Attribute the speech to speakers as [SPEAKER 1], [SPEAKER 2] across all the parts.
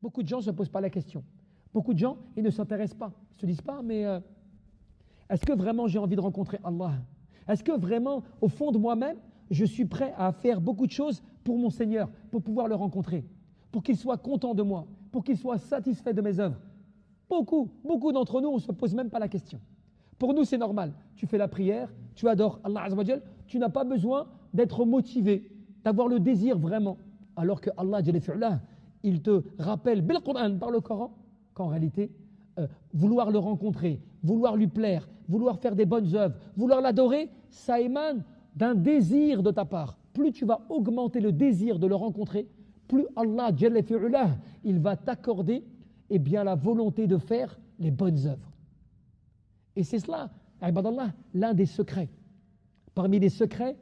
[SPEAKER 1] Beaucoup de gens ne se posent pas la question. Beaucoup de gens, ils ne s'intéressent pas. Ils ne se disent pas, mais est-ce que vraiment j'ai envie de rencontrer Allah? Est-ce que vraiment, au fond de moi-même, je suis prêt à faire beaucoup de choses pour mon Seigneur, pour pouvoir le rencontrer, pour qu'il soit content de moi, pour qu'il soit satisfait de mes œuvres? Beaucoup d'entre nous, on ne se pose même pas la question. Pour nous, c'est normal. Tu fais la prière, tu adores Allah Azza wa Jal, tu n'as pas besoin d'être motivé, d'avoir le désir vraiment. Alors que Allah Jalla fi'ala, il te rappelle bil Qur'an, par le Coran, qu'en réalité, vouloir le rencontrer, vouloir lui plaire, vouloir faire des bonnes œuvres, vouloir l'adorer, ça émane d'un désir de ta part. Plus tu vas augmenter le désir de le rencontrer, plus Allah Jalla fi'ala, il va t'accorder bien, la volonté de faire les bonnes œuvres. Et c'est cela, ibadallah, l'un des secrets. Parmi les secrets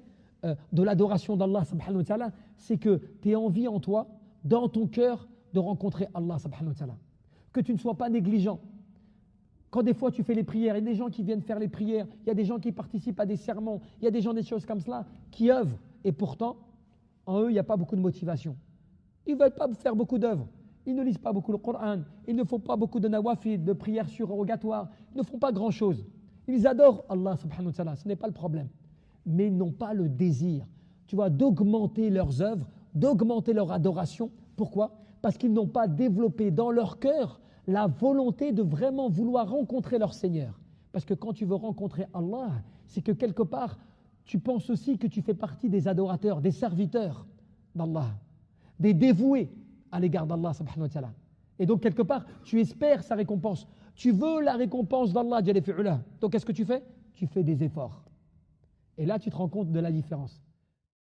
[SPEAKER 1] de l'adoration d'Allah subhanahu wa ta'ala, c'est que tu aies envie en toi, dans ton cœur, de rencontrer Allah subhanahu wa ta'ala. Que tu ne sois pas négligent. Quand des fois tu fais les prières, il y a des gens qui viennent faire les prières, il y a des gens qui participent à des sermons, il y a des gens, des choses comme cela, qui œuvrent. Et pourtant, en eux, il n'y a pas beaucoup de motivation. Ils ne veulent pas faire beaucoup d'œuvres. Ils ne lisent pas beaucoup le Coran, ils ne font pas beaucoup de nawafid, de prières surrogatoires, ils ne font pas grand-chose. Ils adorent Allah subhanahu wa ta'ala, ce n'est pas le problème. Mais ils n'ont pas le désir, tu vois, d'augmenter leurs œuvres, d'augmenter leur adoration. Pourquoi? Parce qu'ils n'ont pas développé dans leur cœur la volonté de vraiment vouloir rencontrer leur Seigneur. Parce que quand tu veux rencontrer Allah, c'est que quelque part, tu penses aussi que tu fais partie des adorateurs, des serviteurs d'Allah, des dévoués à l'égard d'Allah subhanahu wa ta'ala. Et donc quelque part, tu espères sa récompense. Tu veux la récompense d'Allah jalla fi'ula. Donc qu'est-ce que tu fais? Tu fais des efforts. Et là, tu te rends compte de la différence.